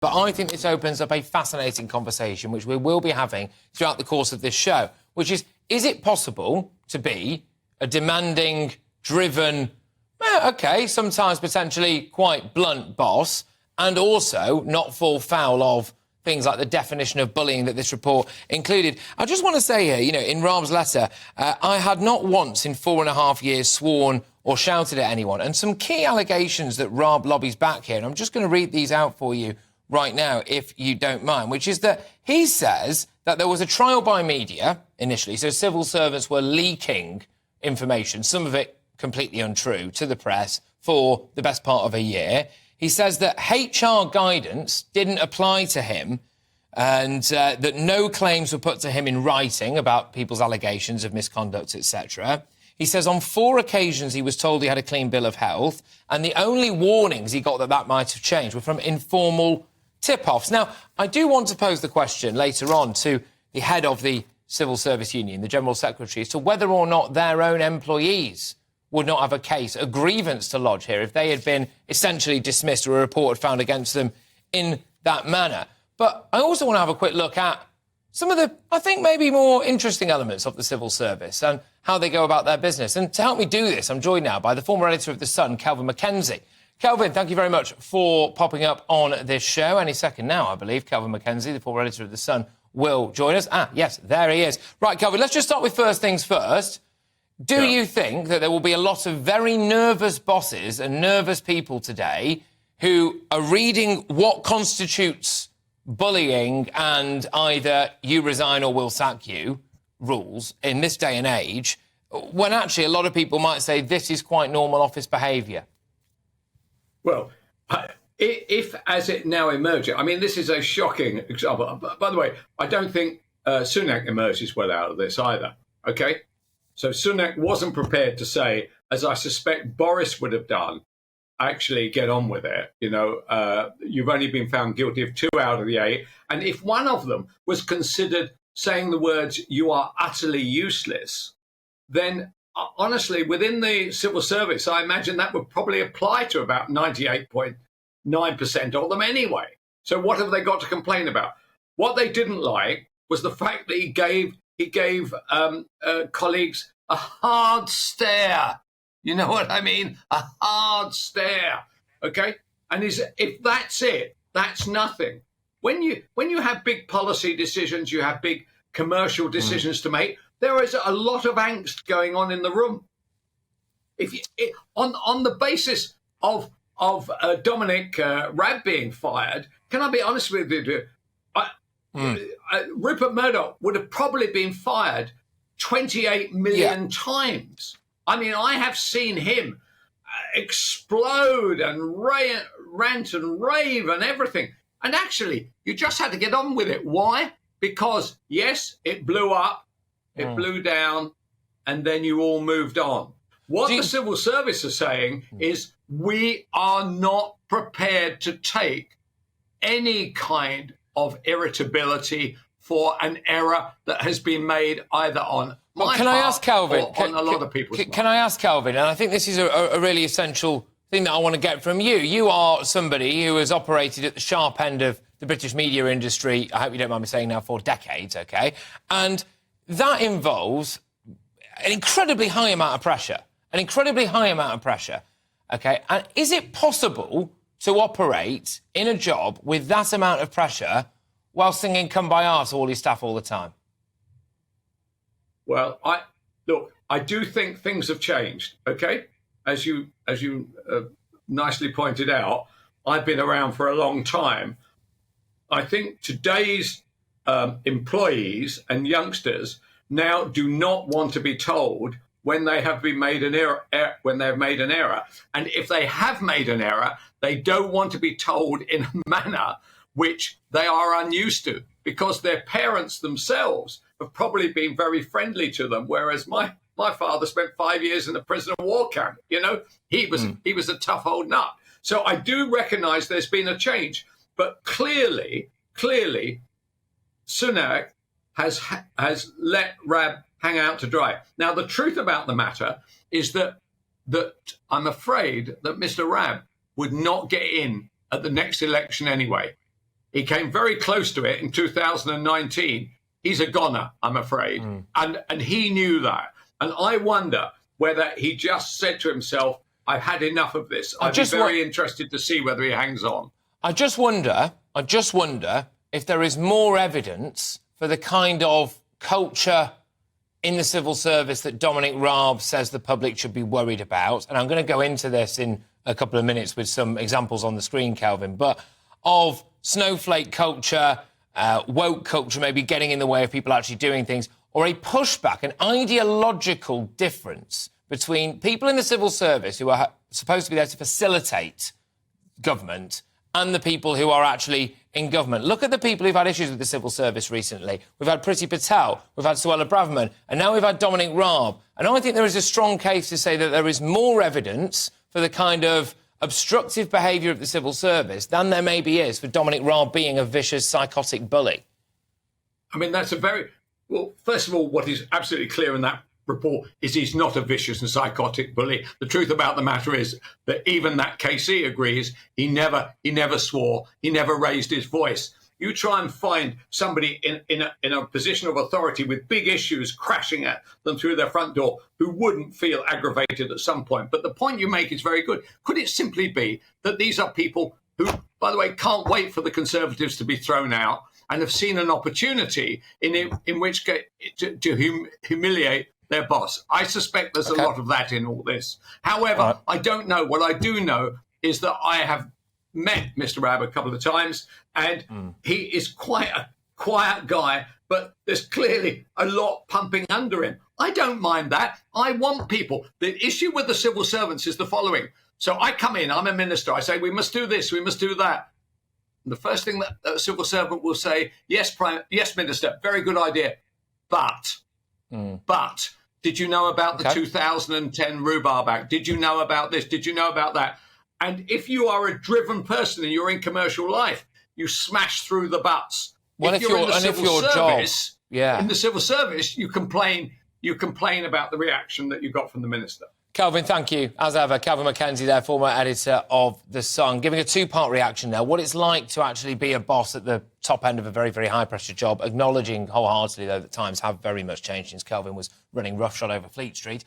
But I think this opens up a fascinating conversation, which we will be having throughout the course of this show, which is it possible to be a demanding, driven, sometimes potentially quite blunt boss, and also not fall foul of things like the definition of bullying that this report included? I just want to say here, in Raab's letter, I had not once in 4.5 years sworn or shouted at anyone. And some key allegations that Raab lobbies back here, and I'm just going to read these out for you right now, if you don't mind, which is that he says that there was a trial by media initially, so civil servants were leaking information, some of it completely untrue, to the press for the best part of a year. He says that HR guidance didn't apply to him and that no claims were put to him in writing about people's allegations of misconduct, etc. He says on 4 occasions he was told he had a clean bill of health, and the only warnings he got that might have changed were from informal tip-offs. Now, I do want to pose the question later on to the head of the Civil Service Union, the General Secretary, as to whether or not their own employees would not have a case, a grievance to lodge here if they had been essentially dismissed or a report had found against them in that manner. But I also want to have a quick look at some of the, I think, maybe more interesting elements of the civil service and how they go about their business. And to help me do this, I'm joined now by the former editor of The Sun, Kelvin MacKenzie. Kelvin, thank you very much for popping up on this show. Any second now, I believe, Kelvin MacKenzie, the former editor of The Sun, will join us. Yes, there he is. Right, Kelvin, let's just start with first things first. Do you think that there will be a lot of very nervous bosses and nervous people today who are reading what constitutes bullying and either you resign or we'll sack you rules in this day and age, when actually a lot of people might say this is quite normal office behaviour? Well, if as it now emerges, I mean, this is a shocking example. By the way, I don't think Sunak emerges well out of this either, OK? So Sunak wasn't prepared to say, as I suspect Boris would have done, actually get on with it. You've only been found guilty of 2 out of the 8. And if one of them was considered saying the words, "you are utterly useless," then honestly, within the civil service, I imagine that would probably apply to about 98.9% of them anyway. So what have they got to complain about? What they didn't like was the fact that he gave colleagues a hard stare. You know what I mean? A hard stare. OK? And if that's it, that's nothing. When you have big policy decisions, you have big commercial decisions to make, there is a lot of angst going on in the room. On the basis of Dominic Raab being fired, can I be honest with you? Rupert Murdoch would have probably been fired 28 million times. I mean, I have seen him explode and rant and rave and everything. And actually, you just had to get on with it. Why? Because, yes, it blew up, it blew down, and then you all moved on. What the civil service are saying is we are not prepared to take any kind of irritability for an error that has been made either on my can I ask Kelvin, or on a lot of people's Can I ask Kelvin, and I think this is a really essential thing that I want to get from you. You are somebody who has operated at the sharp end of the British media industry, I hope you don't mind me saying now, for decades, OK? And that involves an incredibly high amount of pressure, OK? And is it possible to operate in a job with that amount of pressure while singing "Come By Our" to all your staff all the time? Well, I do think things have changed, OK? As you nicely pointed out, I've been around for a long time. I think today's employees and youngsters now do not want to be told when they have been made an error, and if they have made an error, they don't want to be told in a manner which they are unused to, because their parents themselves have probably been very friendly to them, whereas my father spent 5 years in a prisoner of war camp. He was a tough old nut. So I do recognise there's been a change, but clearly, Sunak has let Raab hang out to dry. Now, the truth about the matter is that I'm afraid that Mr. Raab would not get in at the next election anyway. He came very close to it in 2019. He's a goner, I'm afraid. And he knew that. And I wonder whether he just said to himself, I've had enough of this. I'd be very interested to see whether he hangs on. I just wonder if there is more evidence for the kind of culture in the civil service that Dominic Raab says the public should be worried about. And I'm going to go into this in a couple of minutes with some examples on the screen, Kelvin, but of snowflake culture, woke culture maybe getting in the way of people actually doing things, or a pushback, an ideological difference between people in the civil service who are supposed to be there to facilitate government and the people who are actually in government. Look at the people who've had issues with the civil service recently. We've had Priti Patel, we've had Suella Braverman, and now we've had Dominic Raab. And I think there is a strong case to say that there is more evidence for the kind of obstructive behaviour of the civil service than there maybe is for Dominic Raab being a vicious, psychotic bully. I mean, that's a very... Well, first of all, what is absolutely clear in that report is he's not a vicious and psychotic bully. The truth about the matter is that even that KC agrees he never swore, he never raised his voice. You try and find somebody in a position of authority with big issues crashing at them through their front door who wouldn't feel aggravated at some point. But the point you make is very good. Could it simply be that these are people who, by the way, can't wait for the Conservatives to be thrown out and have seen an opportunity in which to humiliate their boss? I suspect there's a lot of that in all this. However, I don't know. What I do know is that I have met Mr. Raab a couple of times, and he is quite a quiet guy, but there's clearly a lot pumping under him. I don't mind that. I want people. The issue with the civil servants is the following. So I come in, I'm a minister, I say, we must do this, we must do that. And the first thing that a civil servant will say, yes, Minister, very good idea, but, did you know about the 2010 Rhubarb Act? Did you know about this? Did you know about that? And if you are a driven person and you're in commercial life, you smash through the butts. Well, if you're in the civil service, in the civil service, you complain about the reaction that you got from the minister. Kelvin, thank you. As ever, Kelvin MacKenzie there, former editor of The Sun, giving a two-part reaction now. What it's like to actually be a boss at the top end of a very, very high-pressure job, acknowledging wholeheartedly, though, that times have very much changed since Kelvin was running roughshod over Fleet Street.